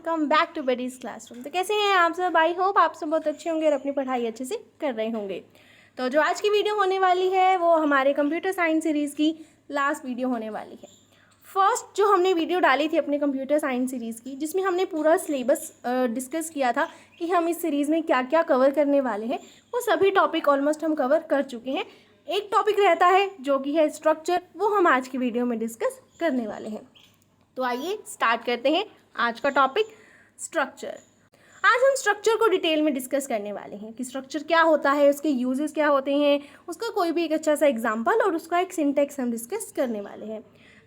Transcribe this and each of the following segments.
Welcome back to buddies classroom. तो कैसे हैं आप सब? आई होप आप सब बहुत अच्छे होंगे और अपनी पढ़ाई अच्छे से कर रहे होंगे। तो जो आज की वीडियो होने वाली है वो हमारे कंप्यूटर साइंस सीरीज़ की लास्ट वीडियो होने वाली है। फर्स्ट जो हमने वीडियो डाली थी अपने कंप्यूटर साइंस सीरीज़ की, जिसमें हमने पूरा सिलेबस डिस्कस किया था कि हम इस सीरीज़ में क्या क्या कवर करने वाले हैं, वो सभी टॉपिक ऑलमोस्ट हम कवर कर चुके हैं। एक टॉपिक रहता है जो कि है स्ट्रक्चर, वो हम आज की वीडियो में डिस्कस करने वाले हैं। तो आइए स्टार्ट करते हैं आज का टॉपिक स्ट्रक्चर। आज हम स्ट्रक्चर को डिटेल में डिस्कस करने वाले हैं कि स्ट्रक्चर क्या होता है, उसके यूजेस क्या होते हैं, उसका कोई भी एक अच्छा सा एग्जांपल और उसका एक सिंटैक्स हम डिस्कस करने वाले हैं।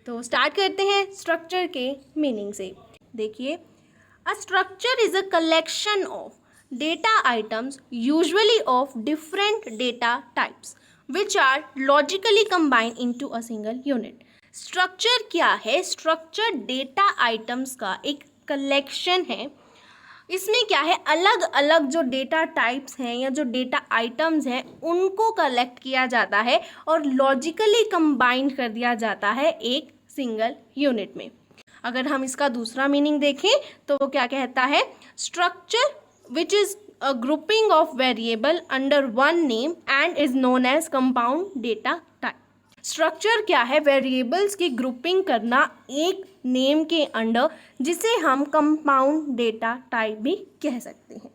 तो स्टार्ट करते हैं स्ट्रक्चर के मीनिंग से। देखिए, a structure is a collection of data items usually of different data types which are logically combined into a single unit. Structure क्या है? स्ट्रक्चर डेटा आइटम्स का एक कलेक्शन है। इसमें क्या है, अलग अलग जो डेटा टाइप्स हैं या जो डेटा आइटम्स हैं उनको कलेक्ट किया जाता है और लॉजिकली कंबाइंड कर दिया जाता है एक सिंगल यूनिट में। अगर हम इसका दूसरा मीनिंग देखें तो वो क्या कहता है, structure which is a grouping of variable under one name and is known as compound data type. Structure क्या है? वेरिएबल्स की ग्रुपिंग करना एक नेम के अंडर, जिसे हम कंपाउंड डेटा टाइप भी कह सकते हैं।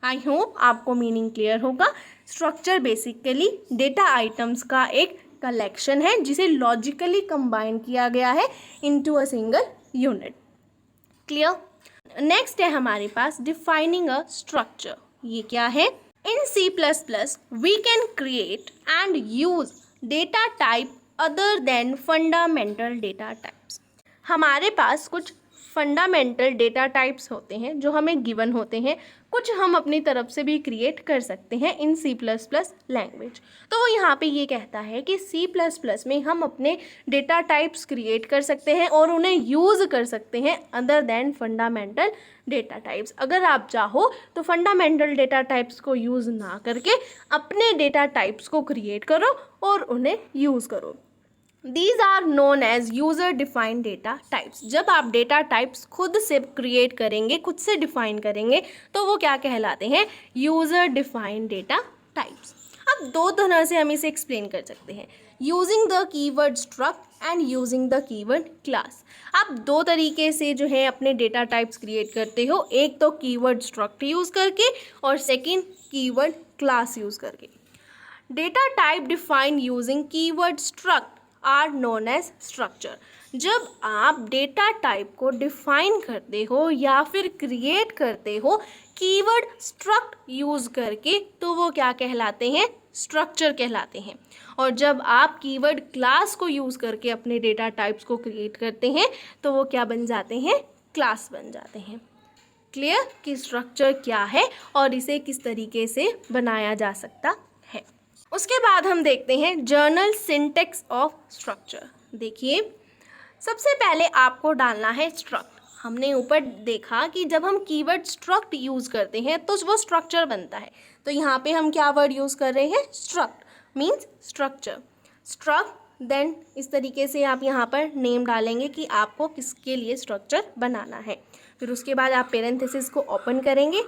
आई होप आपको मीनिंग क्लियर होगा। स्ट्रक्चर बेसिकली डेटा आइटम्स का एक कलेक्शन है जिसे लॉजिकली कंबाइन किया गया है into a single unit. Clear? Next है हमारे पास डिफाइनिंग अ स्ट्रक्चर। ये क्या है? In C++ we can create and use data type other than fundamental data types. हमारे पास कुछ फंडामेंटल डेटा टाइप्स होते हैं जो हमें गिवन होते हैं, कुछ हम अपनी तरफ से भी क्रिएट कर सकते हैं इन C++ लैंग्वेज। तो वो यहाँ पे ये कहता है कि C++ में हम अपने डेटा टाइप्स क्रिएट कर सकते हैं और उन्हें यूज़ कर सकते हैं other than fundamental data types. अगर आप चाहो तो फंडामेंटल डेटा टाइप्स को यूज़ ना करके अपने डेटा टाइप्स को क्रिएट करो और उन्हें यूज़ करो। These are known as user defined data types। जब आप डेटा टाइप्स खुद से क्रिएट करेंगे, खुद से डिफाइन करेंगे, तो वो क्या कहलाते हैं? User defined data types. अब दो तरह से हम इसे एक्सप्लेन कर सकते हैं, using the keyword struct and using the keyword class. आप दो तरीके से जो है अपने डेटा टाइप्स क्रिएट करते हो, एक तो कीवर्ड स्ट्रक्ट यूज़ करके और सेकेंड कीवर्ड क्लास यूज़ करके। Data type define using keyword struct are known as structure. जब आप डेटा टाइप को डिफाइन करते हो या फिर क्रिएट करते हो कीवर्ड स्ट्रक्ट यूज़ करके, तो वो क्या कहलाते हैं? स्ट्रक्चर कहलाते हैं। और जब आप कीवर्ड क्लास को यूज़ करके अपने डेटा टाइप्स को क्रिएट करते हैं तो वो क्या बन जाते हैं? क्लास बन जाते हैं। क्लियर कि स्ट्रक्चर क्या है और इसे किस तरीके से बनाया जा सकता है। उसके बाद हम देखते हैं जर्नल सिंटैक्स ऑफ स्ट्रक्चर। देखिए, सबसे पहले आपको डालना है स्ट्रक्ट। हमने ऊपर देखा कि जब हम कीवर्ड स्ट्रक्ट यूज़ करते हैं तो वो स्ट्रक्चर बनता है। तो यहाँ पे हम क्या वर्ड यूज़ कर रहे हैं? Struct means structure. Struct then इस तरीके से आप यहाँ पर नेम डालेंगे कि आपको किसके लिए स्ट्रक्चर बनाना है। फिर उसके बाद आप पेरेंथेसिस को ओपन करेंगे,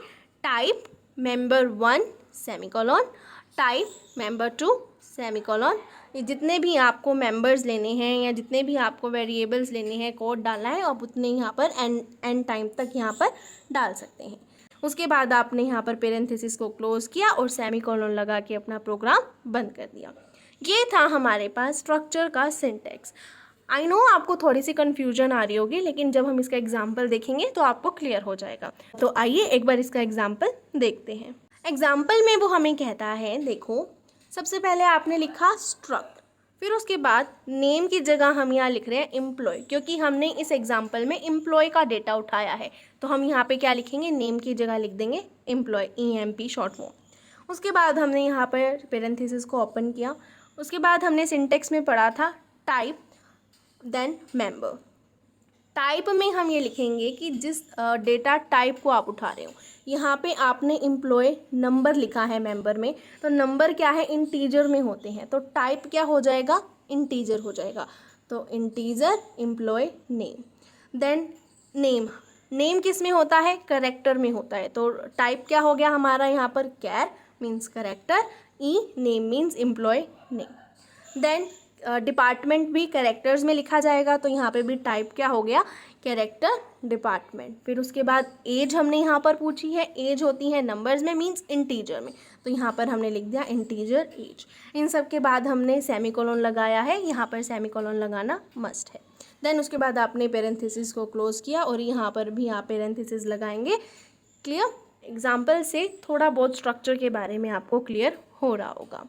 टाइप मेंबर 1 सेमीकोलॉन, टाइप मेंबर 2 सेमीकोलॉन। ये जितने भी आपको मेंबर्स लेने हैं या जितने भी आपको वेरिएबल्स लेने हैं, कोड डालना है, आप उतने यहाँ पर एंड टाइम तक यहाँ पर डाल सकते हैं। उसके बाद आपने यहाँ पर पेरेंथेसिस को क्लोज किया और सेमीकोलॉन लगा के अपना प्रोग्राम बंद कर दिया। ये था हमारे पास स्ट्रक्चर का सिंटैक्स। आई नो आपको थोड़ी सी कन्फ्यूजन आ रही होगी, लेकिन जब हम इसका एग्जाम्पल देखेंगे तो आपको क्लियर हो जाएगा। तो आइए एक बार इसका एग्जाम्पल देखते हैं। एग्जाम्पल में वो हमें कहता है, देखो, सबसे पहले आपने लिखा स्ट्रक्ट, फिर उसके बाद नेम की जगह हम यहाँ लिख रहे हैं एम्प्लॉय, क्योंकि हमने इस एग्जाम्पल में एम्प्लॉय का डेटा उठाया है। तो हम यहाँ पे क्या लिखेंगे? नेम की जगह लिख देंगे एम्प्लॉय, EMP शॉर्ट फॉर्म। उसके बाद हमने यहाँ पर पेरेंथेसिस को ओपन किया। उसके बाद हमने सिंटेक्स में पढ़ा था टाइप देन मेंबर। टाइप में हम ये लिखेंगे कि जिस डेटा टाइप को आप उठा रहे हो। यहाँ पे आपने एम्प्लॉय नंबर लिखा है मेंबर में, तो नंबर क्या है? इंटीजर में होते हैं, तो टाइप क्या हो जाएगा? इंटीजर हो जाएगा। तो integer employee name, then name name किस में होता है, करेक्टर में होता है। तो टाइप क्या हो गया हमारा यहाँ पर, char means character, E name means employ name. Then department भी कैरेक्टर्स में लिखा जाएगा, तो यहाँ पे भी टाइप क्या हो गया, कैरेक्टर डिपार्टमेंट। फिर उसके बाद एज हमने यहाँ पर पूछी है, एज होती है नंबर्स में मीन्स इंटीजर में, तो यहाँ पर हमने लिख दिया इंटीजर एज। इन सब के बाद हमने सेमीकोलन लगाया है, यहाँ पर सेमीकोलन लगाना मस्ट है। देन उसके बाद आपने पेरेंथेसिस को क्लोज किया और यहाँ पर भी आप पेरेंथेसिस लगाएंगे। क्लियर, एग्जाम्पल से थोड़ा बहुत स्ट्रक्चर के बारे में आपको क्लियर हो रहा होगा।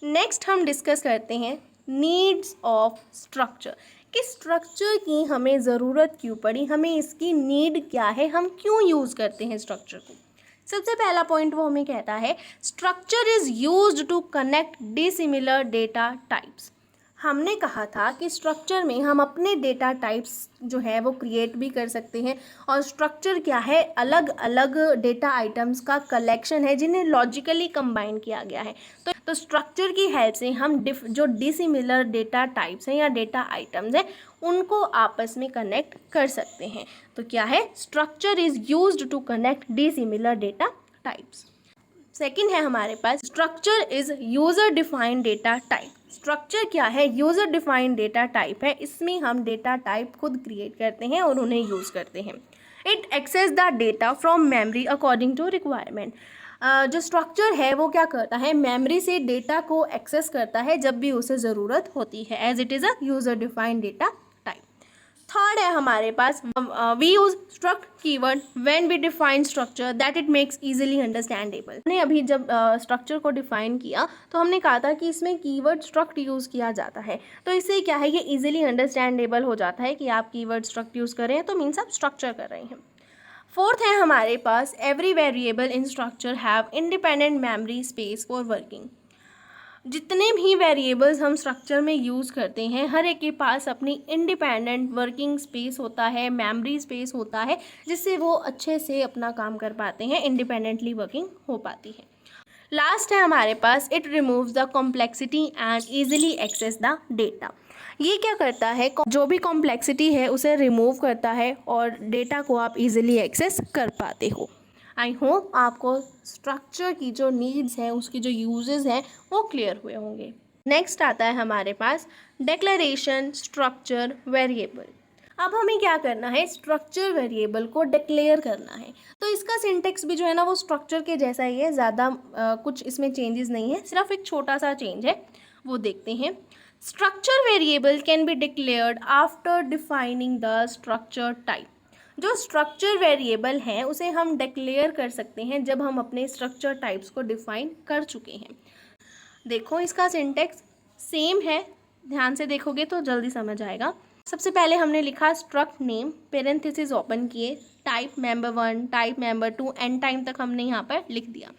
नेक्स्ट हम डिस्कस करते हैं नीड्स ऑफ स्ट्रक्चर, कि स्ट्रक्चर की हमें ज़रूरत क्यों पड़ी, हमें इसकी नीड क्या है, हम क्यों यूज़ करते हैं स्ट्रक्चर को। सबसे पहला पॉइंट वो हमें कहता है structure is used to connect dissimilar data types. हमने कहा था कि स्ट्रक्चर में हम अपने डेटा टाइप्स जो है वो क्रिएट भी कर सकते हैं, और स्ट्रक्चर क्या है, अलग अलग डेटा आइटम्स का कलेक्शन है जिन्हें लॉजिकली कंबाइन किया गया है। तो स्ट्रक्चर की हेल्प से हम जो डिसिमिलर डेटा टाइप्स हैं या डेटा आइटम्स हैं उनको आपस में कनेक्ट कर सकते हैं। तो क्या है, structure is used to connect dissimilar data types. Second है हमारे पास structure is user defined data type. Structure क्या है, यूज़र डिफाइंड डेटा टाइप है, इसमें हम डेटा टाइप खुद क्रिएट करते हैं और उन्हें यूज़ करते हैं। It access the data from memory according to requirement. जो स्ट्रक्चर है वो क्या करता है, मेमोरी से डेटा को एक्सेस करता है जब भी उसे ज़रूरत होती है, as it is a user defined data type. Third है हमारे पास we use struct keyword when we define structure that it makes easily understandable. हमने अभी जब स्ट्रक्चर को डिफाइन किया तो हमने कहा था कि इसमें कीवर्ड स्ट्रक्ट यूज़ किया जाता है, तो इससे क्या है, ये इजीली अंडरस्टैंडेबल हो जाता है कि आप कीवर्ड स्ट्रक्ट यूज़ कर रहे हैं तो मीन्स आप स्ट्रक्चर कर रहे हैं। फोर्थ है हमारे पास every variable in structure have independent memory space for working. जितने भी वेरिएबल्स हम स्ट्रक्चर में यूज़ करते हैं हर एक के पास अपनी इंडिपेंडेंट वर्किंग स्पेस होता है, मेमोरी स्पेस होता है, जिससे वो अच्छे से अपना काम कर पाते हैं, इंडिपेंडेंटली वर्किंग हो पाती है। लास्ट है हमारे पास it removes the complexity and easily access the data. ये क्या करता है, जो भी कॉम्प्लेक्सिटी है उसे रिमूव करता है और डेटा को आप इजीली एक्सेस कर पाते हो। आई होप आपको स्ट्रक्चर की जो नीड्स हैं, उसकी जो यूजेस हैं वो क्लियर हुए होंगे। नेक्स्ट आता है हमारे पास डिक्लेरेशन स्ट्रक्चर वेरिएबल। अब हमें क्या करना है, स्ट्रक्चर वेरिएबल को डिक्लेयर करना है। तो इसका सिंटेक्स भी जो है ना वो स्ट्रक्चर के जैसा ही है, ज़्यादा कुछ इसमें चेंजेस नहीं है, सिर्फ एक छोटा सा चेंज है, वो देखते हैं। Structure variable can be declared after defining the structure type. जो स्ट्रक्चर वेरिएबल हैं उसे हम डिक्लेयर कर सकते हैं जब हम अपने स्ट्रक्चर टाइप्स को डिफाइन कर चुके हैं। देखो इसका सिंटेक्स सेम है, ध्यान से देखोगे तो जल्दी समझ आएगा। सबसे पहले हमने लिखा स्ट्रक्ट नेम, पेरेंथेसिस ओपन किए, type member 1, type member 2, and time तक हमने यहाँ पर लिख दिया।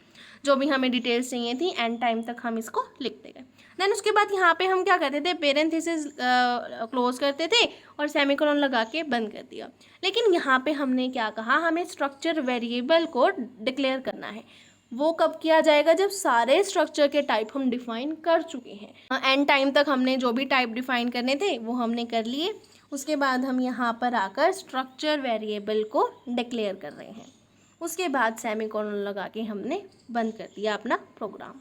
जो भी हमें डिटेल्स चाहिए थी एंड टाइम तक हम इसको लिखते गए। देन उसके बाद यहाँ पे हम क्या करते थे, पेरेंथेसिस क्लोज करते थे और सेमीकोलन लगा के बंद कर दिया। लेकिन यहाँ पे हमने क्या कहा, हमें स्ट्रक्चर वेरिएबल को डिक्लेयर करना है। वो कब किया जाएगा, जब सारे स्ट्रक्चर के टाइप हम डिफाइन कर चुके हैं। एंड टाइम तक हमने जो भी टाइप डिफाइन करने थे वो हमने कर लिए। उसके बाद हम यहाँ पर आकर स्ट्रक्चर वेरिएबल को डिक्लेयर कर रहे हैं। उसके बाद सेमीकोलन लगा के हमने बंद कर दिया अपना प्रोग्राम।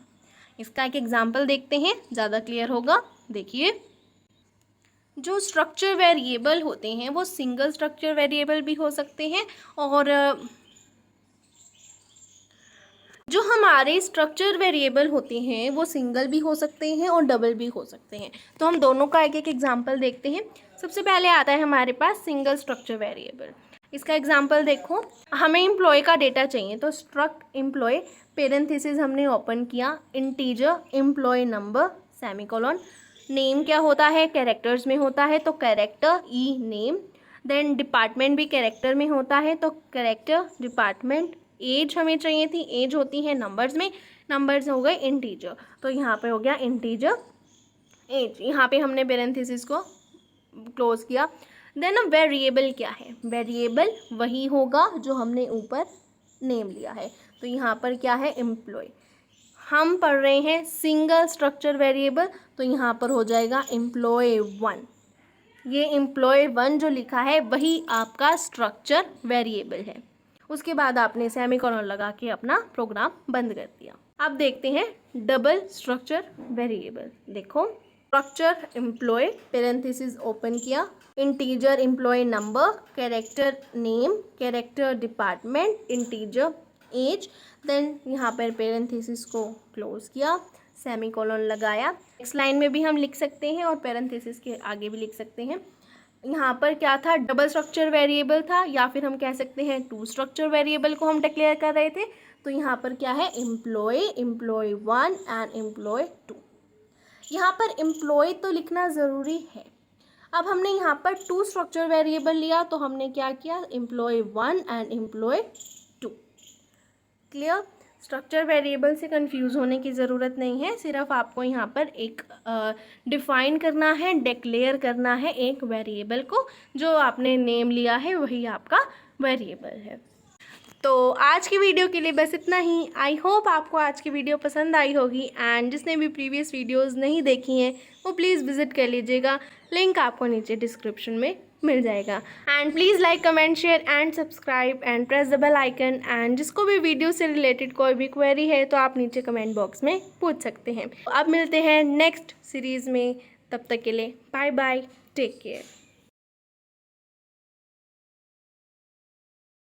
इसका एक एग्जाम्पल देखते हैं, ज़्यादा क्लियर होगा। देखिए, जो स्ट्रक्चर वेरिएबल होते हैं वो सिंगल स्ट्रक्चर वेरिएबल भी हो सकते हैं, और जो हमारे स्ट्रक्चर वेरिएबल होते हैं वो सिंगल भी हो सकते हैं और डबल भी हो सकते हैं। तो हम दोनों का एक एक एग्जाम्पल देखते हैं। सबसे पहले आता है हमारे पास सिंगल स्ट्रक्चर वेरिएबल। इसका एग्जाम्पल देखो, हमें एम्प्लॉय का डेटा चाहिए, तो स्ट्रक्ट एम्प्लॉय, पेरेंथेसिस हमने ओपन किया, integer employee number, semicolon. Name क्या होता है, कैरेक्टर्स में होता है, तो character E name. Then department भी कैरेक्टर में होता है, तो कैरेक्टर डिपार्टमेंट। एज हमें चाहिए थी, एज होती है नंबर्स में, नंबर्स हो गए इंटीजर, तो यहाँ पे हो गया इंटीजर एज। यहाँ पे हमने पेरेंथेसिस को क्लोज किया। देन अब वेरिएबल क्या है, वेरिएबल वही होगा जो हमने ऊपर नेम लिया है, तो यहाँ पर क्या है, एम्प्लॉय। हम पढ़ रहे हैं सिंगल स्ट्रक्चर वेरिएबल, तो यहाँ पर हो जाएगा एम्प्लॉय 1। ये एम्प्लॉय 1 जो लिखा है वही आपका स्ट्रक्चर वेरिएबल है। उसके बाद आपने सेमीकोलन लगा के अपना प्रोग्राम बंद कर दिया। अब देखते हैं डबल स्ट्रक्चर वेरिएबल। देखो, स्ट्रक्चर एम्प्लॉय पेरेंथेसिस ओपन किया, integer employee number, character name, character department, integer age, then यहाँ पर पेरेंथेसिस को क्लोज किया, सेमीकोलन लगाया। नेक्स्ट लाइन में भी हम लिख सकते हैं और पेरेंथेसिस के आगे भी लिख सकते हैं। यहाँ पर क्या था, डबल स्ट्रक्चर वेरिएबल था, या फिर हम कह सकते हैं 2 स्ट्रक्चर वेरिएबल को हम डिक्लेयर कर रहे थे। तो यहाँ पर क्या है, एम्प्लॉय 1 एंड एम्प्लॉय 2। यहाँ पर एम्प्लॉय तो लिखना ज़रूरी है। अब हमने यहाँ पर 2 स्ट्रक्चर वेरिएबल लिया, तो हमने क्या किया, employee 1 and employee 2। Clear? Structure variable से कंफ्यूज होने की ज़रूरत नहीं है, सिर्फ आपको यहाँ पर एक डिफ़ाइन करना है, डिक्लेयर करना है एक वेरिएबल को। जो आपने नेम लिया है वही आपका वेरिएबल है। तो आज की वीडियो के लिए बस इतना ही। आई होप आपको आज की वीडियो पसंद आई होगी, एंड जिसने भी प्रीवियस वीडियोस नहीं देखी हैं वो प्लीज़ विज़िट कर लीजिएगा, लिंक आपको नीचे डिस्क्रिप्शन में मिल जाएगा। And please like, comment, share and subscribe and press the bell icon. And जिसको भी वीडियो से रिलेटेड कोई भी क्वेरी है तो आप नीचे कमेंट बॉक्स में पूछ सकते हैं। अब मिलते हैं नेक्स्ट सीरीज़ में, तब तक के लिए बाय बाय, टेक केयर।